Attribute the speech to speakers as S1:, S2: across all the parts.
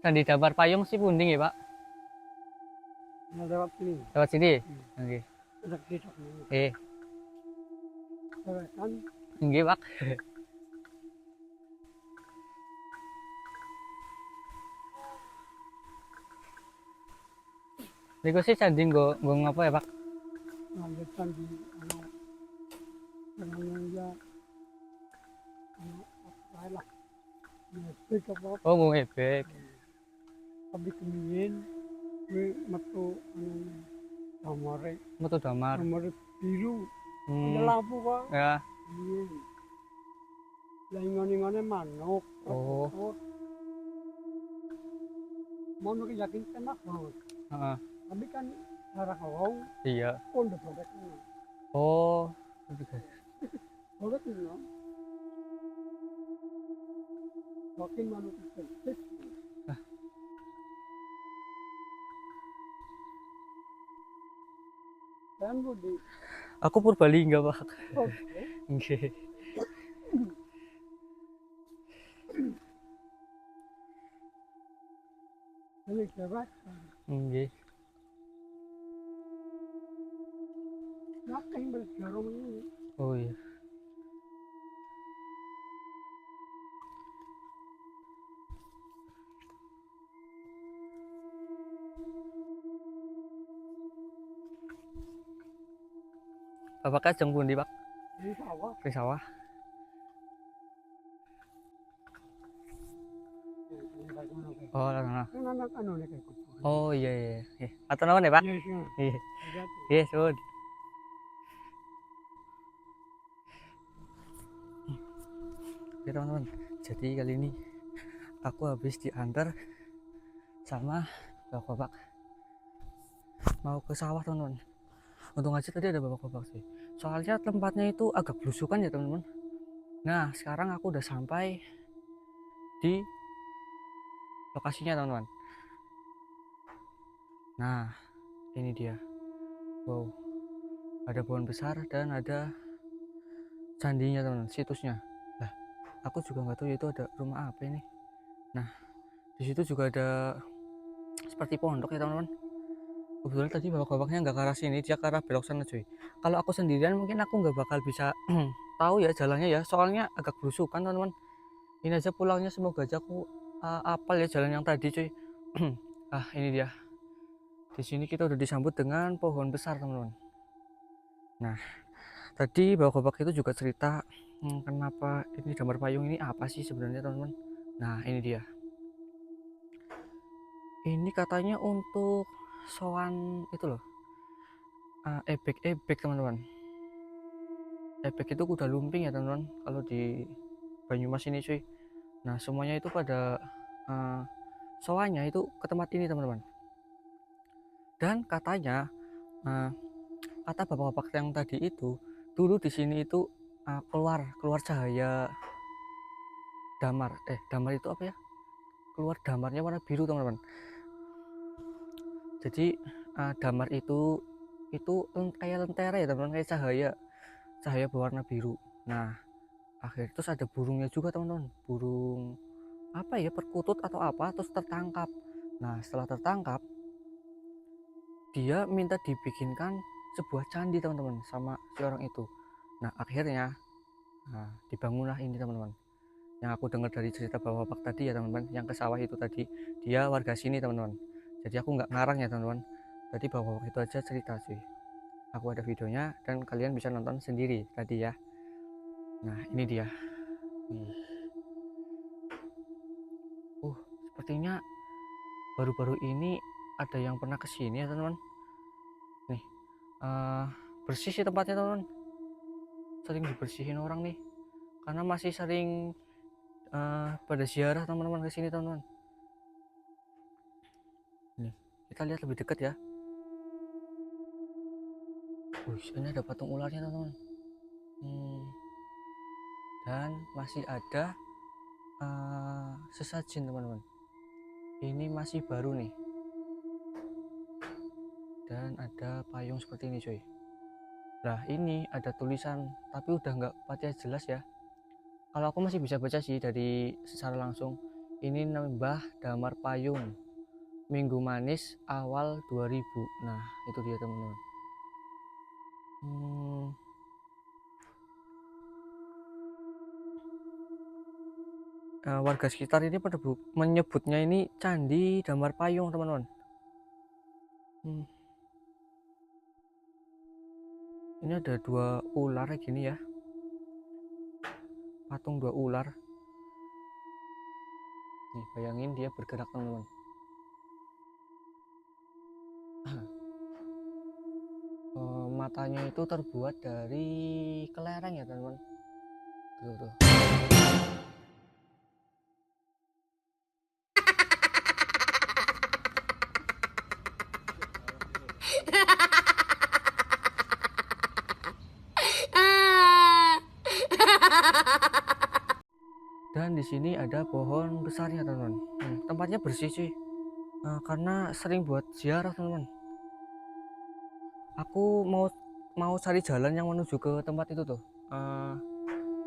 S1: Candi Dampar Payung sih punding ya Pak?
S2: Nah, lewat sini.
S1: Lewat sini?
S2: Hmm.
S1: Oke.
S2: Ada kitab ini. Kan
S1: Nggih Pak. Niku sih candi nggo ngapa ya Pak?
S2: lanjutan di namanya ya apa lah. Ngebek apa
S1: Oh nggo ebek.
S2: tapi kemudian gue metu kamare
S1: Metu damar.
S2: kamare biru ada
S1: Hmm.
S2: lampu kok.
S1: Ya.
S2: Iya. Lah ngene-ngene manuk.
S1: Oh.
S2: Manuk yakin enak banget.
S1: Heeh.
S2: Tapi kan sarang wong
S1: Iya.
S2: pondok pondok.
S1: Oh.
S2: Pondok ini. Makin manuk kecil. Dan budi.
S1: Aku Purbalingga Pak.
S2: Oke.
S1: Nggih.
S2: Ini jabat.
S1: Nggih.
S2: Ngapain berjarum ini?
S1: Oh iya. Bapak kajeng pundi Pak?
S2: Di sawah.
S1: Di sawah. Oh, lah.
S2: Kan anak anu nih kayak gitu.
S1: Oh iya iya. Nggih. Atur nuwun ya Pak.
S2: Iya sih.
S1: Nggih.
S2: Hati-hati.
S1: Nggih, suwun. Oke teman-teman, jadi kali ini aku habis diantar sama bapak-bapak mau ke sawah teman-teman. Untung aja tadi ada bapak-bapak sih, soalnya tempatnya itu agak belusukan ya teman-teman. Nah sekarang aku udah sampai di lokasinya teman-teman. Nah ini dia, wow, ada pohon besar dan ada candinya teman-teman, situsnya. Nah aku juga nggak tahu itu ada rumah apa ini. Nah di situ juga ada seperti pondok ya teman-teman. Kebetulan tadi bapak-bapaknya nggak ke arah sini, dia ke arah belok sana cuy. Kalau aku sendirian mungkin aku nggak bakal bisa tahu ya jalannya ya, soalnya agak berusukan teman-teman. Ini aja pulangnya semoga aja aku apal ya jalan yang tadi cuy. Ini dia. Di sini kita udah disambut dengan pohon besar teman-teman. Nah tadi bapak-bapak itu juga cerita kenapa ini Dampar Payung ini apa sih sebenarnya teman-teman. Nah ini dia. Ini katanya untuk sowan itu loh, ebek-ebek teman-teman. Ebek itu kuda lumping ya teman-teman kalau di Banyumas ini cuy. Nah semuanya itu pada soalnya itu ke tempat ini teman-teman. Dan katanya kata bapak-bapak yang tadi itu dulu di sini itu keluar cahaya damar. Damar itu apa ya? Keluar damarnya warna biru teman-teman. Jadi damar itu kayak lentera ya teman-teman, kayak cahaya berwarna biru. Nah akhirnya terus ada burungnya juga teman-teman, burung apa ya, perkutut atau apa, terus tertangkap. Nah setelah tertangkap dia minta dibikinkan sebuah candi teman-teman sama si orang itu. Nah akhirnya dibangunlah ini teman-teman, yang aku dengar dari cerita bapak-bapak tadi ya teman-teman, yang ke sawah itu tadi dia warga sini teman-teman. Jadi aku nggak ngarang ya teman-teman, tadi bapak-bapak itu aja cerita sih. Aku ada videonya dan kalian bisa nonton sendiri tadi ya. Nah ini dia. Sepertinya baru-baru ini ada yang pernah kesini ya teman-teman. Nih bersih sih tempatnya teman-teman, sering dibersihin orang nih karena masih sering pada ziarah teman-teman kesini teman-teman. Nih kita lihat lebih dekat ya. Ini ada patung ularnya teman-teman. Dan masih ada sesajen teman-teman, ini masih baru nih. Dan ada payung seperti ini cuy. Nah ini ada tulisan tapi udah nggak pakai jelas ya. Kalau aku masih bisa baca sih dari secara langsung. Ini Mbah Damar Payung, Minggu Manis awal 2000. Nah, itu dia teman-teman. Warga sekitar ini pada menyebutnya ini Candi Damar Payung, teman-teman. Ini ada 2 ular gini ya, patung 2 ular. Nih, bayangin dia bergerak, teman-teman. Matanya itu terbuat dari kelereng ya, teman-teman. Tuh. Dan di sini ada pohon besarnya, teman-teman. Tempatnya bersih sih, karena sering buat ziarah, teman-teman. Aku mau cari jalan yang menuju ke tempat itu tuh.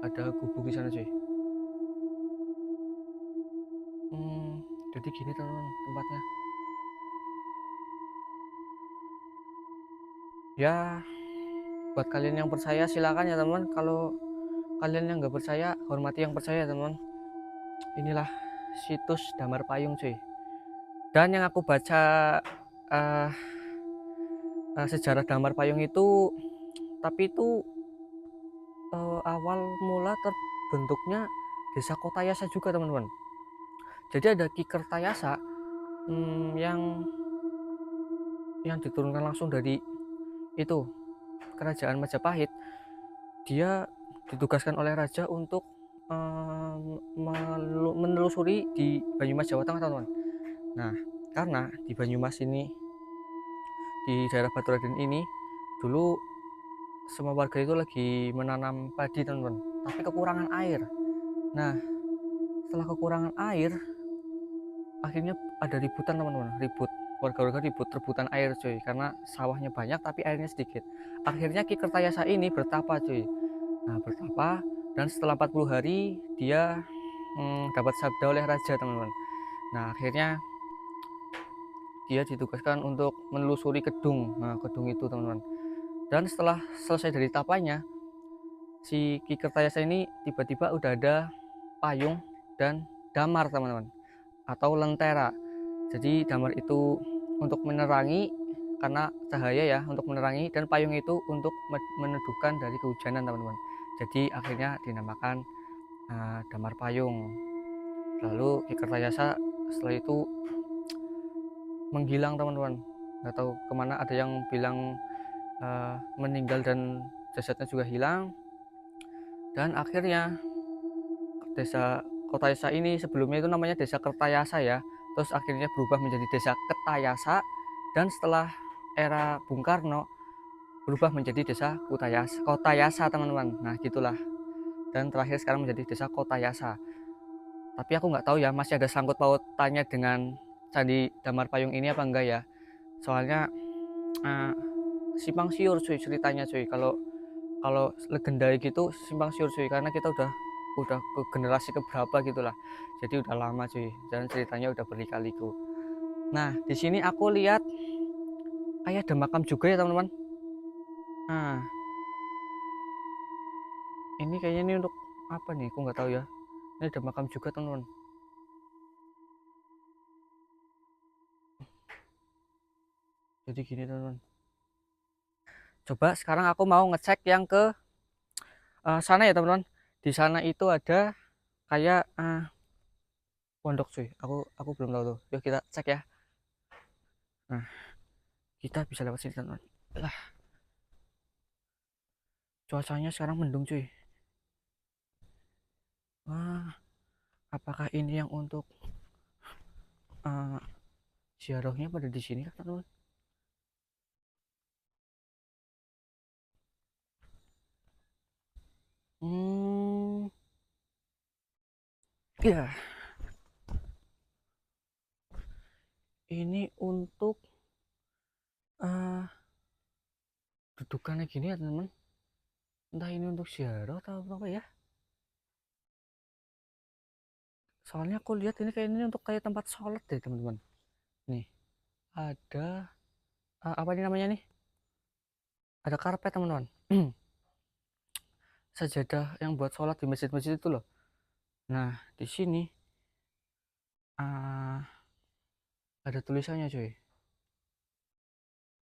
S1: Ada gubuk di sana sih. Jadi gini, teman-teman, tempatnya. Ya, buat kalian yang percaya silakan ya, teman-teman. Kalau kalian yang nggak percaya, hormati yang percaya, teman-teman. Inilah situs Damar Payung, cuy. Dan yang aku baca sejarah Damar Payung itu, tapi itu awal mula terbentuknya desa Kotayasa juga, teman-teman. Jadi ada Ki Kertayasa yang diturunkan langsung dari itu kerajaan Majapahit. Dia ditugaskan oleh raja untuk menelusuri di Banyumas, Jawa Tengah, teman-teman. Nah, karena di Banyumas ini, di daerah Baturaden ini, dulu semua warga itu lagi menanam padi, teman-teman, tapi kekurangan air. Nah, setelah kekurangan air, akhirnya ada ributan, teman-teman. Warga-warga ribut rebutan air, cuy, karena sawahnya banyak tapi airnya sedikit. Akhirnya Ki Kertayasa ini bertapa, cuy. Nah, bertapa, dan setelah 40 hari dia dapat sabda oleh raja, teman-teman. Nah, akhirnya dia ditugaskan untuk menelusuri kedung. Nah, kedung itu, teman-teman. Dan setelah selesai dari tapanya, si Ki Kertayasa ini tiba-tiba udah ada payung dan damar, teman-teman, atau lentera. Jadi damar itu untuk menerangi, karena cahaya ya, untuk menerangi, dan payung itu untuk meneduhkan dari kehujanan, teman-teman. Jadi akhirnya dinamakan Damar Payung. Lalu Ki Kertayasa setelah itu menghilang, teman-teman. Nggak tahu kemana, ada yang bilang meninggal dan jasadnya juga hilang. Dan akhirnya desa Kotayasa ini, sebelumnya itu namanya desa Kertayasa ya, terus akhirnya berubah menjadi desa Ketayasa, dan setelah era Bung Karno berubah menjadi desa Kotayasa, teman-teman. Nah, gitulah, dan terakhir sekarang menjadi desa Kotayasa. Tapi aku nggak tahu ya, masih ada sangkut pautannya dengan Candi Damar Payung ini apa enggak ya, soalnya simpang siur, cuy, ceritanya, cuy. Kalau legenda gitu simpang siur, cuy, karena kita udah ke generasi keberapa gitulah, jadi udah lama, cuy, dan ceritanya udah berkali-kaliku. Nah, di sini aku lihat kayak ada makam juga ya, teman-teman. Nah, ini kayaknya ini untuk apa nih, aku nggak tahu ya. Ini ada makam juga, teman-teman. Jadi gini, teman-teman, coba sekarang aku mau ngecek yang ke sana ya, teman-teman. Di sana itu ada kayak pondok, cuy. Aku belum tahu tuh. Yuk kita cek ya. Nah, kita bisa lewat sini, teman-teman. Lah, cuacanya sekarang mendung, cuy. Wah, apakah ini yang untuk ziarahnya pada di sini, teman-teman? Hmm, ya, ini untuk dudukannya gini ya, teman-teman. Entah ini untuk ziarah atau apa ya. Soalnya aku lihat ini kayak ini untuk kayak tempat sholat deh teman-teman. Nih ada apa ini namanya nih? Ada karpet teman-teman. Sajadah yang buat sholat di masjid-masjid itu loh. Nah di sini ah, ada tulisannya cuy.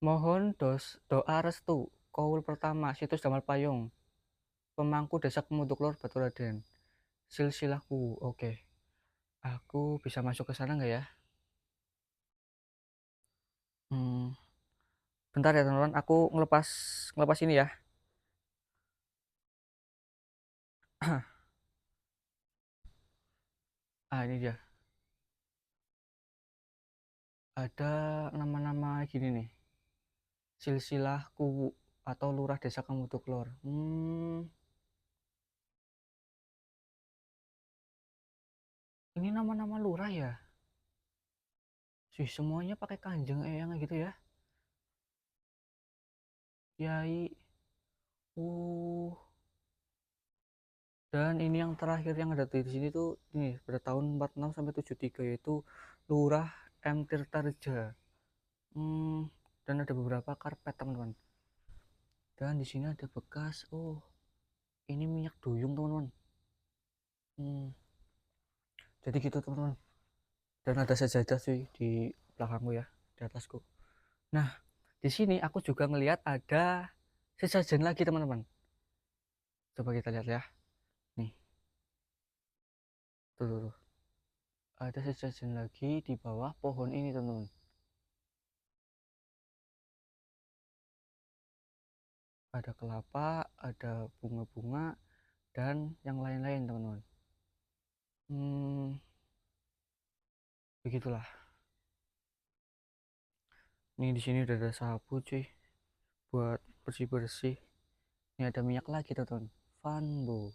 S1: Mohon doa restu. Kaul pertama situs Damal Payung. Pemangku Desa Kemuduklor Baturaden. Silsilahku. Oke. Aku bisa masuk ke sana nggak ya? Hmm, bentar ya teman-teman. Aku ngelepas ngelepas ini ya. Ini dia. Ada nama-nama gini nih. Silsilahku atau Lurah Desa Kemuduklor. Ini nama-nama lurah ya? Sih semuanya pakai Kanjeng Eyang gitu ya. Kiai. Uh, dan ini yang terakhir yang ada di sini tuh ini pada tahun 46 sampai 73 yaitu Lurah M Tirtareja. Dan ada beberapa karpet teman-teman. Dan di sini ada bekas. Oh, ini minyak duyung teman-teman. Hmm, jadi gitu teman-teman. Dan ada sajadah cuy di belakangku ya, di atasku. Nah, di sini aku juga ngelihat ada sesajen lagi teman-teman. Coba kita lihat ya. Nih, tuh. Ada sesajen lagi di bawah pohon ini teman-teman. Ada kelapa, ada bunga-bunga, dan yang lain-lain teman-teman. Begitulah. Nih di sini udah ada sapu cuy buat bersih-bersih. Ini ada minyak lagi teman-teman. Vanbo.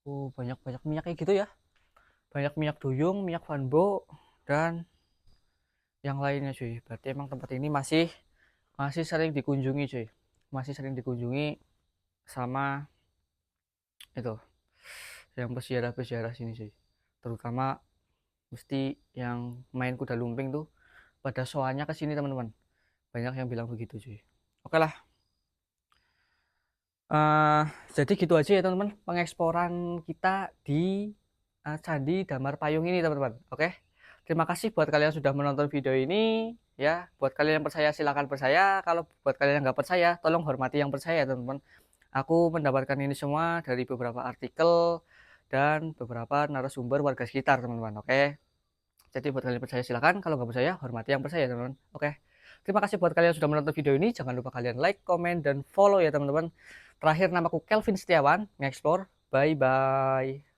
S1: Oh, banyak-banyak minyak kayak gitu ya. Banyak minyak duyung, minyak vanbo, dan yang lainnya cuy. Berarti emang tempat ini masih masih sering dikunjungi cuy. Masih sering dikunjungi sama itu yang peziarah-peziarah sini cuy. Terutama mesti yang main kuda lumping tuh pada soalnya ke sini teman-teman. Banyak yang bilang begitu cuy. Oke lah. Eh, jadi gitu aja ya teman-teman pengeksploran kita di Candi Damar Payung ini teman-teman. Oke. Terima kasih buat kalian yang sudah menonton video ini ya. Buat kalian yang percaya silakan percaya. Kalau buat kalian yang nggak percaya tolong hormati yang percaya teman-teman. Aku mendapatkan ini semua dari beberapa artikel dan beberapa narasumber warga sekitar teman-teman. Oke. Jadi buat kalian yang percaya silakan. Kalau nggak percaya hormati yang percaya teman-teman. Oke. Terima kasih buat kalian yang sudah menonton video ini. Jangan lupa kalian like, komen, dan follow ya teman-teman. Terakhir namaku Kelvin Setiawan, nge-explore. Bye-bye.